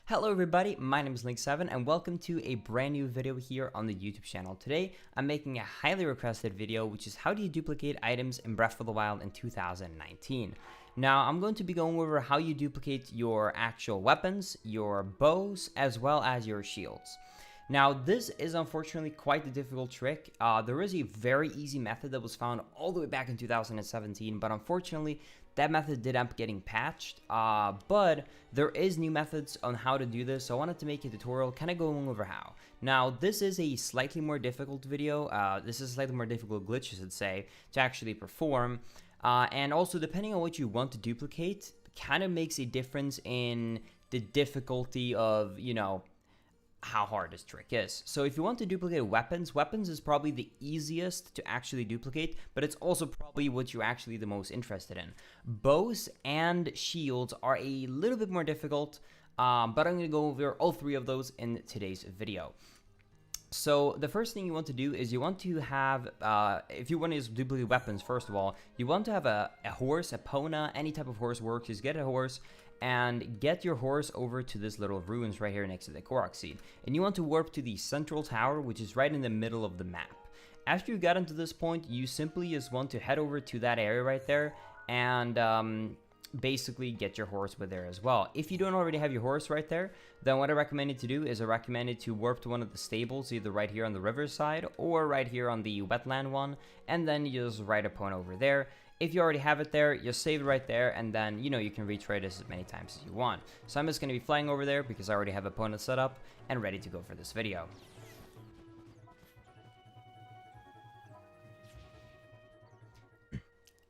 Hello everybody, my name is Link7 and welcome to a brand new video here on the YouTube channel. Today, I'm making a highly requested video, which is how do you duplicate items in Breath of the Wild in 2019. Now, I'm going to be going over how you duplicate your actual weapons, your bows, as well as your shields. Now, this is unfortunately quite a difficult trick. There is a very easy method that was found all the way back in 2017, but unfortunately, that method did end up getting patched, but there is new methods on how to do this, so I wanted to make a tutorial kind of going over how. Now, this is a slightly more difficult video, this is a slightly more difficult glitch, I should say, to actually perform, and also depending on what you want to duplicate, kind of makes a difference in the difficulty of, how hard this trick is. So if you want to duplicate weapons is probably the easiest to actually duplicate, but it's also probably what you're actually the most interested in. Bows and shields are a little bit more difficult, but I'm going to go over all three of those in today's video. So the first thing you want to do is you want to have, if you want to use duplicate weapons, first of all, you want to have a horse, a Pona, any type of horse works. Just get a horse and get your horse over to this little ruins right here next to the Korok seed. And you want to warp to the central tower, which is right in the middle of the map. After you got into this point, you simply just want to head over to that area right there and basically get your horse with there as well. If you don't already have your horse right there, then what I recommend you to do is I recommend you to warp to one of the stables, either right here on the riverside or right here on the wetland one, and then you just ride a pony over there. If you already have it there, you save it right there, and then, you can retry this as many times as you want. So I'm just going to be flying over there because I already have a pony set up and ready to go for this video.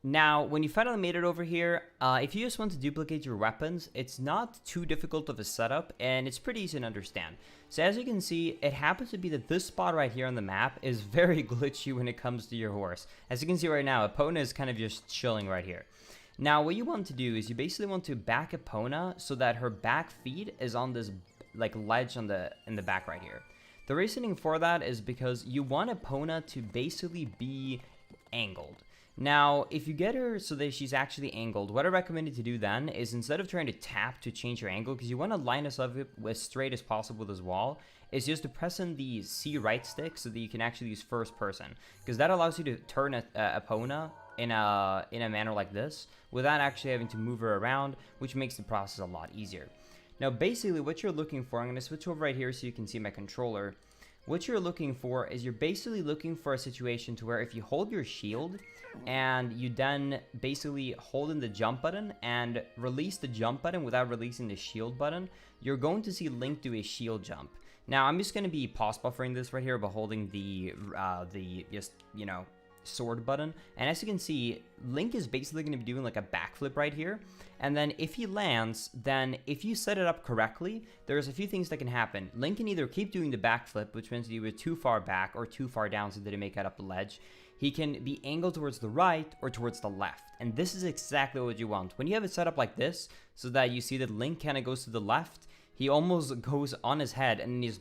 Now, when you finally made it over here, if you just want to duplicate your weapons, it's not too difficult of a setup, and it's pretty easy to understand. So as you can see, it happens to be that this spot right here on the map is very glitchy when it comes to your horse. As you can see right now, Epona is kind of just chilling right here. Now, what you want to do is you basically want to back Epona so that her back feet is on this like ledge in the back right here. The reasoning for that is because you want Epona to basically be angled. Now, if you get her so that she's actually angled, what I recommend you to do then is instead of trying to tap to change your angle, because you want to line us up as straight as possible with this wall, is just to press in the C right stick so that you can actually use first person, because that allows you to turn a Epona in a manner like this without actually having to move her around, which makes the process a lot easier. Now, basically what you're looking for, I'm going to switch over right here so you can see my controller. What you're looking for is you're basically looking for a situation to where if you hold your shield and you then basically hold in the jump button and release the jump button without releasing the shield button, you're going to see Link do a shield jump. Now, I'm just going to be pause buffering this right here by holding the sword button, and as you can see, Link is basically going to be doing like a backflip right here, and then if he lands, then if you set it up correctly, there's a few things that can happen. Link can either keep doing the backflip, which means you were too far back or too far down so that it may cut up the ledge. He can be angled towards the right or towards the left, and this is exactly what you want. When you have it set up like this, so that you see that Link kind of goes to the left, he almost goes on his head and he just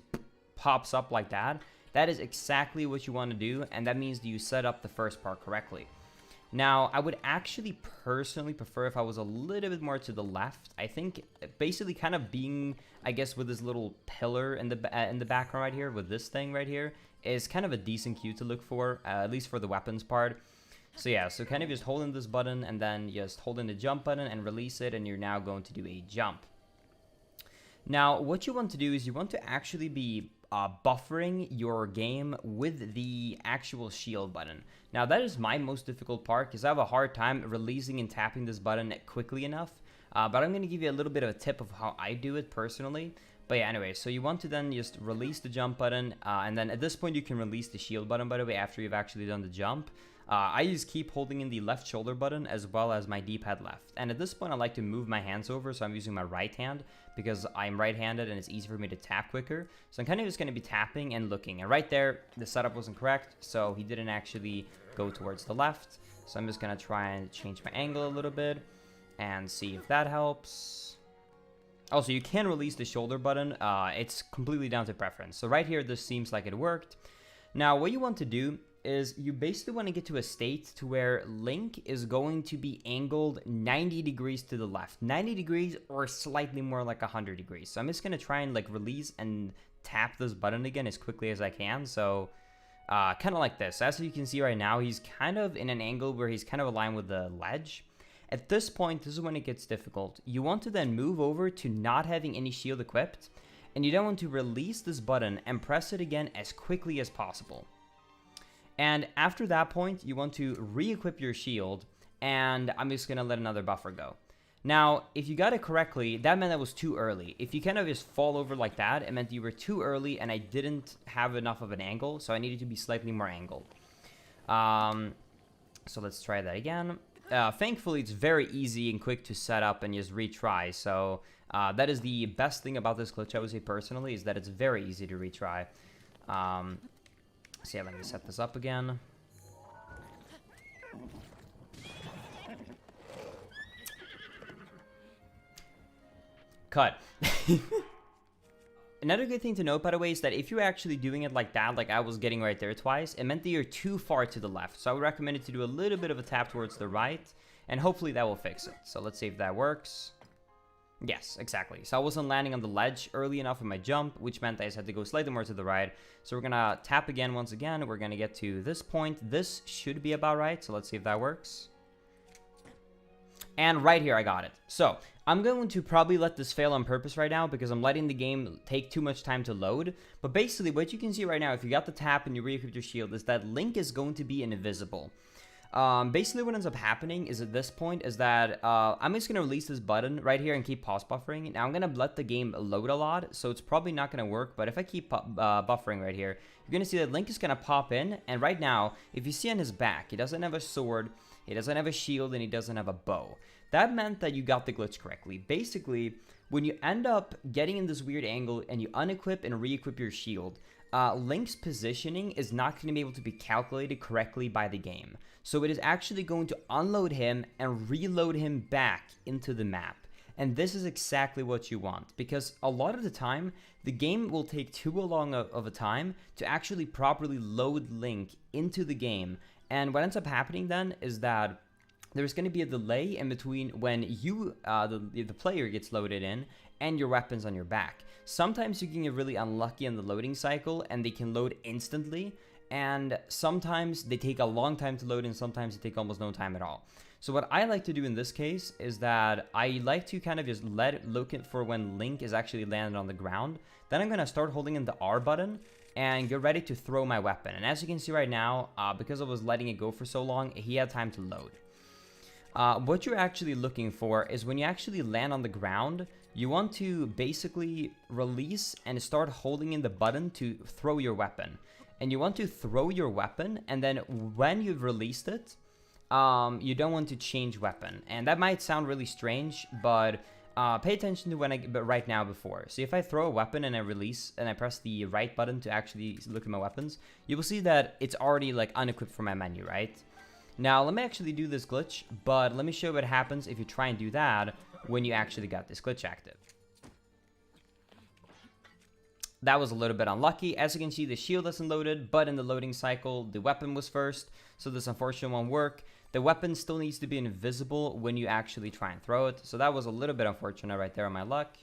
pops up like that. That is exactly what you want to do, and that means that you set up the first part correctly. Now, I would actually personally prefer if I was a little bit more to the left. I think basically kind of being, I guess, with this little pillar in the background right here, with this thing right here, is kind of a decent cue to look for, at least for the weapons part. So yeah, so kind of just holding this button and then just holding the jump button and release it, and you're now going to do a jump. Now, what you want to do is you want to actually be buffering your game with the actual shield button. Now, that is my most difficult part because I have a hard time releasing and tapping this button quickly enough. But I'm going to give you a little bit of a tip of how I do it personally. But yeah, anyway, so you want to then just release the jump button, and then at this point you can release the shield button, by the way, after you've actually done the jump. I just keep holding in the left shoulder button as well as my D-pad left. And at this point, I like to move my hands over, so I'm using my right hand because I'm right-handed and it's easy for me to tap quicker. So I'm kind of just going to be tapping and looking. And right there, the setup wasn't correct, so he didn't actually go towards the left. So I'm just going to try and change my angle a little bit and see if that helps. Also, you can release the shoulder button. It's completely down to preference. So right here, this seems like it worked. Now, what you want to do is you basically want to get to a state to where Link is going to be angled 90 degrees to the left. 90 degrees or slightly more like 100 degrees. So I'm just going to try and like release and tap this button again as quickly as I can. So kind of like this. As you can see right now, he's kind of in an angle where he's kind of aligned with the ledge. At this point, this is when it gets difficult. You want to then move over to not having any shield equipped. And you don't want to release this button and press it again as quickly as possible. And after that point, you want to re-equip your shield, and I'm just going to let another buffer go. Now, if you got it correctly, that meant that was too early. If you kind of just fall over like that, it meant you were too early, and I didn't have enough of an angle, so I needed to be slightly more angled. So let's try that again. Thankfully, it's very easy and quick to set up and just retry, so that is the best thing about this glitch, I would say personally, is that it's very easy to retry. So yeah, let me set this up again. Cut. Another good thing to note, by the way, is that if you're actually doing it like that, like I was getting right there twice, it meant that you're too far to the left. So I would recommend it to do a little bit of a tap towards the right, and hopefully that will fix it. So let's see if that works. Yes, exactly. So I wasn't landing on the ledge early enough in my jump, which meant I just had to go slightly more to the right. So we're going to tap again once again. We're going to get to this point. This should be about right. So let's see if that works. And right here, I got it. So I'm going to probably let this fail on purpose right now because I'm letting the game take too much time to load. But basically, what you can see right now, if you got the tap and you re-equip your shield, is that Link is going to be invisible. Basically what ends up happening is at this point is that I'm just going to release this button right here and keep pause buffering. Now I'm going to let the game load a lot, so it's probably not going to work, but if I keep buffering right here, you're going to see that Link is going to pop in, and right now, if you see on his back, he doesn't have a sword, he doesn't have a shield, and he doesn't have a bow. That meant that you got the glitch correctly. Basically, when you end up getting in this weird angle and you unequip and re-equip your shield, Link's positioning is not going to be able to be calculated correctly by the game. So it is actually going to unload him and reload him back into the map. And this is exactly what you want, because a lot of the time, the game will take too long of a time to actually properly load Link into the game. And what ends up happening then is that there's going to be a delay in between when you, the player, gets loaded in and your weapons on your back. Sometimes you can get really unlucky in the loading cycle and they can load instantly, and sometimes they take a long time to load and sometimes they take almost no time at all. So what I like to do in this case is that I like to kind of just let it look for when Link is actually landed on the ground. Then I'm going to start holding in the R button and get ready to throw my weapon. And as you can see right now, because I was letting it go for so long, he had time to load. What you're actually looking for is when you actually land on the ground, you want to basically release and start holding in the button to throw your weapon. And you want to throw your weapon, and then when you've released it, you don't want to change weapon. And that might sound really strange, but pay attention to when right now before. So if I throw a weapon and I release and I press the right button to actually look at my weapons, you will see that it's already like unequipped from my menu, right? Now let me actually do this glitch, but let me show you what happens if you try and do that when you actually got this glitch active. That was a little bit unlucky. As you can see, the shield isn't loaded, but in the loading cycle, the weapon was first, so this unfortunately won't work. The weapon still needs to be invisible when you actually try and throw it, so that was a little bit unfortunate right there on my luck.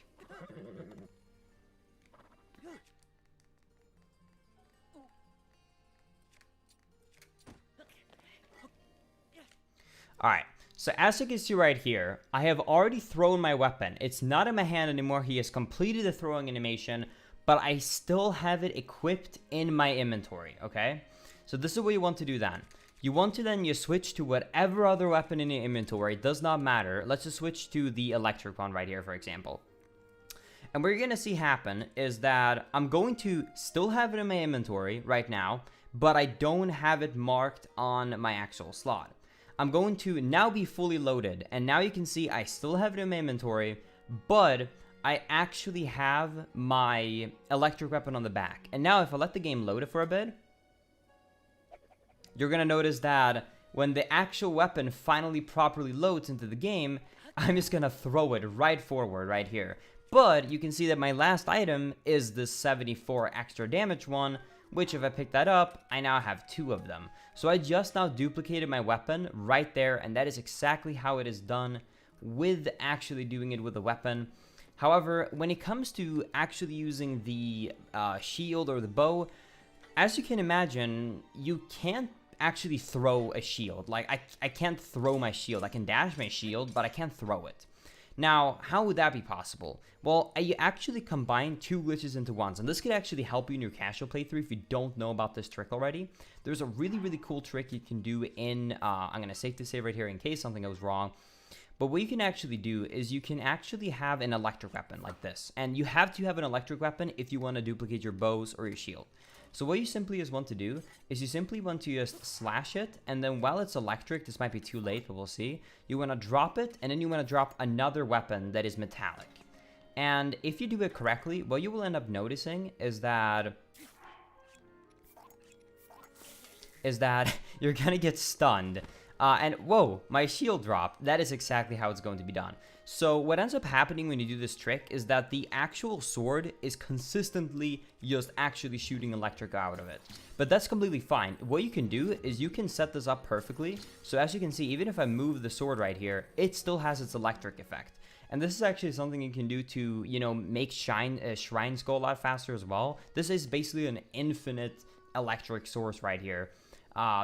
Alright, so as you can see right here, I have already thrown my weapon. It's not in my hand anymore. He has completed the throwing animation, but I still have it equipped in my inventory, okay? So this is what you want to do then. You want to then just switch to whatever other weapon in your inventory. It does not matter. Let's just switch to the electric one right here, for example. And what you're going to see happen is that I'm going to still have it in my inventory right now, but I don't have it marked on my actual slot. I'm going to now be fully loaded, and now you can see I still have it in my inventory, but I actually have my electric weapon on the back. And now if I let the game load it for a bit, you're going to notice that when the actual weapon finally properly loads into the game, I'm just going to throw it right forward right here. But you can see that my last item is this 74 extra damage one, which if I pick that up, I now have 2 of them. So I just now duplicated my weapon right there, and that is exactly how it is done with actually doing it with a weapon. However, when it comes to actually using the shield or the bow, as you can imagine, you can't actually throw a shield. Like, I can't throw my shield. I can dash my shield, but I can't throw it. Now, how would that be possible? Well, you actually combine 2 glitches into one, and this could actually help you in your casual playthrough if you don't know about this trick already. There's a really, really cool trick you can do in, I'm going to save to save right here in case something goes wrong. But what you can actually do is you can actually have an electric weapon like this. And you have to have an electric weapon if you want to duplicate your bows or your shield. So what you simply just want to do is you simply want to just slash it, and then while it's electric, this might be too late, but we'll see. You want to drop it, and then you want to drop another weapon that is metallic. And if you do it correctly, what you will end up noticing is that you're gonna get stunned. And whoa, my shield dropped. That is exactly how it's going to be done. So what ends up happening when you do this trick is that the actual sword is consistently just actually shooting electric out of it. But that's completely fine. What you can do is you can set this up perfectly. So as you can see, even if I move the sword right here, it still has its electric effect. And this is actually something you can do to, you know, make shrines go a lot faster as well. This is basically an infinite electric source right here.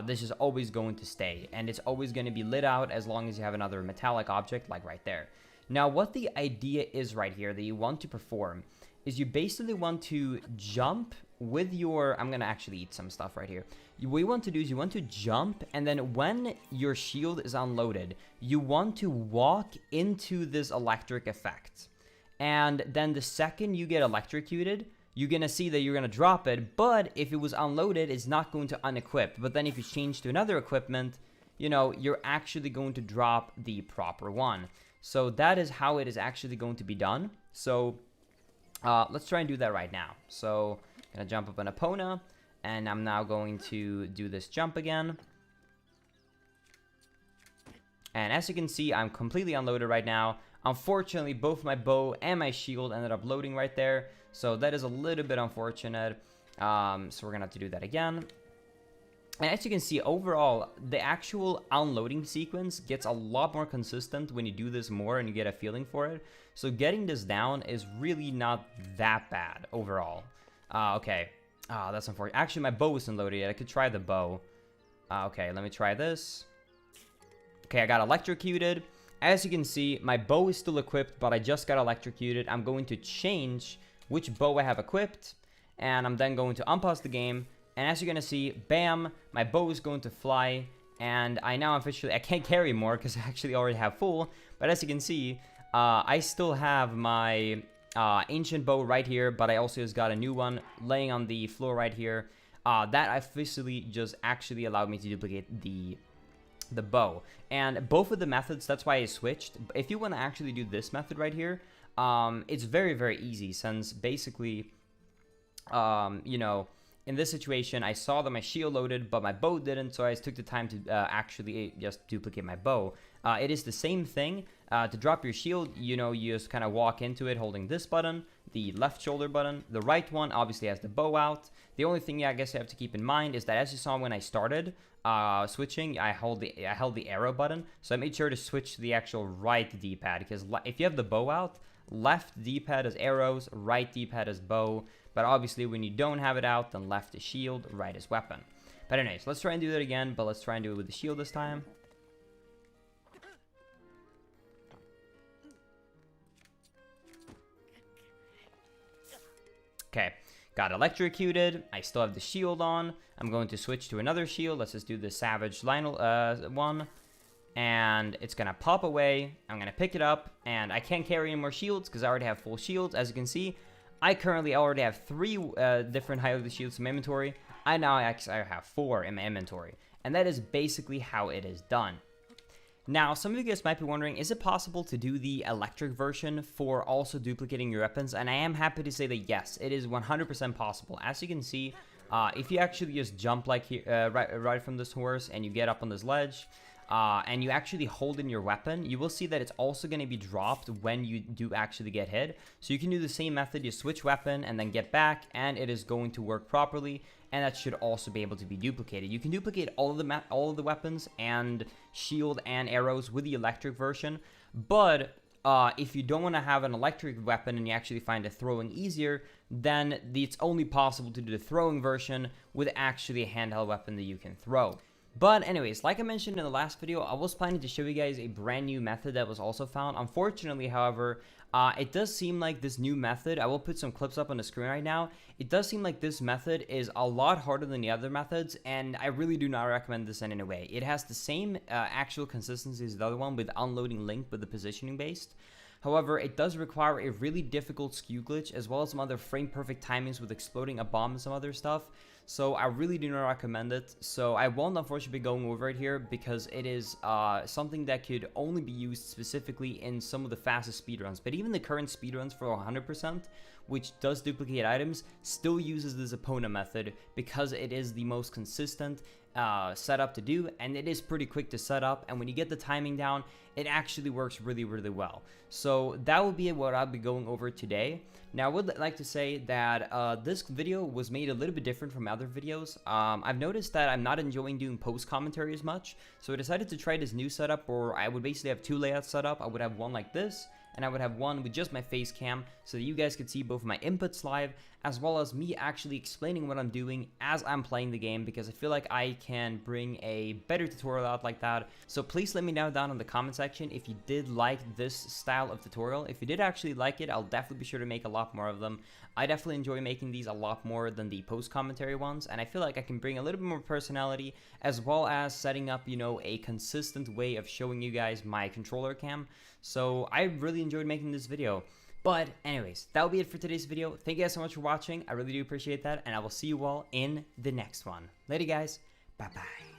This is always going to stay, and it's always going to be lit out as long as you have another metallic object like right there. Now, what the idea is right here that you want to perform is you basically want to jump with your... I'm going to actually eat some stuff right here. What you want to do is you want to jump, and then when your shield is unloaded, you want to walk into this electric effect. And then the second you get electrocuted, you're going to see that you're going to drop it, but if it was unloaded, it's not going to unequip. But then if you change to another equipment, you know, you're actually going to drop the proper one. So that is how it is actually going to be done. So let's try and do that right now. So I'm going to jump up on Epona, and I'm now going to do this jump again. And as you can see, I'm completely unloaded right now. Unfortunately, both my bow and my shield ended up loading right there. So that is a little bit unfortunate. So we're going to have to do that again. And as you can see, overall, the actual unloading sequence gets a lot more consistent when you do this more and you get a feeling for it. So getting this down is really not that bad overall. Okay. That's unfortunate. Actually, my bow isn't loaded yet. I could try the bow. Okay, let me try this. Okay, I got electrocuted. As you can see, my bow is still equipped, but I just got electrocuted. I'm going to change which bow I have equipped, and I'm then going to unpause the game. And as you're going to see, bam, my bow is going to fly, and I now officially, I can't carry more because I actually already have full, but as you can see, I still have my ancient bow right here, but I also just got a new one laying on the floor right here. That officially just actually allowed me to duplicate the bow. And both of the methods, that's why I switched. If you want to actually do this method right here, it's very, very easy, since basically, you know, in this situation, I saw that my shield loaded, but my bow didn't, so I took the time to actually just duplicate my bow. It is the same thing. To drop your shield, you know, you just kind of walk into it holding this button, the left shoulder button. The right one obviously has the bow out. The only thing I guess you have to keep in mind is that, as you saw when I started switching, I held the arrow button, so I made sure to switch to the actual right D-pad, because if you have the bow out, left D-pad is arrows, right D-pad is bow. But obviously, when you don't have it out, then left is shield, right is weapon. But anyways, let's try and do that again, but let's try and do it with the shield this time. Okay, got electrocuted. I still have the shield on. I'm going to switch to another shield. Let's just do the Savage Lionel one. And it's going to pop away. I'm going to pick it up, and I can't carry any more shields because I already have full shields. As you can see, I currently already have 3 different high-level shields in my inventory. I have 4 in my inventory. And that is basically how it is done. Now, some of you guys might be wondering, is it possible to do the electric version for also duplicating your weapons? And I am happy to say that yes, it is 100% possible. As you can see, if you actually just jump like here, right from this horse and you get up on this ledge, and you actually hold in your weapon, you will see that it's also going to be dropped when you do actually get hit. So you can do the same method, you switch weapon and then get back, and it is going to work properly, and that should also be able to be duplicated. You can duplicate all of the weapons and shield and arrows with the electric version, but if you don't want to have an electric weapon and you actually find the throwing easier, then it's only possible to do the throwing version with actually a handheld weapon that you can throw. But anyways, like I mentioned in the last video, I was planning to show you guys a brand new method that was also found. Unfortunately, however, it does seem like this new method, I will put some clips up on the screen right now, it does seem like this method is a lot harder than the other methods, and I really do not recommend this in any way. It has the same actual consistency as the other one with unloading link with the positioning based. However, it does require a really difficult skew glitch, as well as some other frame perfect timings with exploding a bomb and some other stuff. So I really do not recommend it. So I won't unfortunately be going over it here, because it is something that could only be used specifically in some of the fastest speedruns. But even the current speedruns for 100%, which does duplicate items, still uses this opponent method because it is the most consistent setup to do, and it is pretty quick to set up, and when you get the timing down, it actually works really well. So that will be what I'll be going over today. Now I would like to say that this video was made a little bit different from other videos. I've noticed that I'm not enjoying doing post commentary as much, so I decided to try this new setup where I would basically have two layouts set up. I would have one like this, and I would have one with just my face cam, so that you guys could see both my inputs live, as well as me actually explaining what I'm doing as I'm playing the game, because I feel like I can bring a better tutorial out like that. So please let me know down in the comment section if you did like this style of tutorial. If you did actually like it, I'll definitely be sure to make a lot more of them. I definitely enjoy making these a lot more than the post commentary ones, and I feel like I can bring a little bit more personality, as well as setting up, you know, a consistent way of showing you guys my controller cam. So I really enjoyed making this video. But anyways, that will be it for today's video. Thank you guys so much for watching. I really do appreciate that, and I will see you all in the next one. Later guys. Bye bye.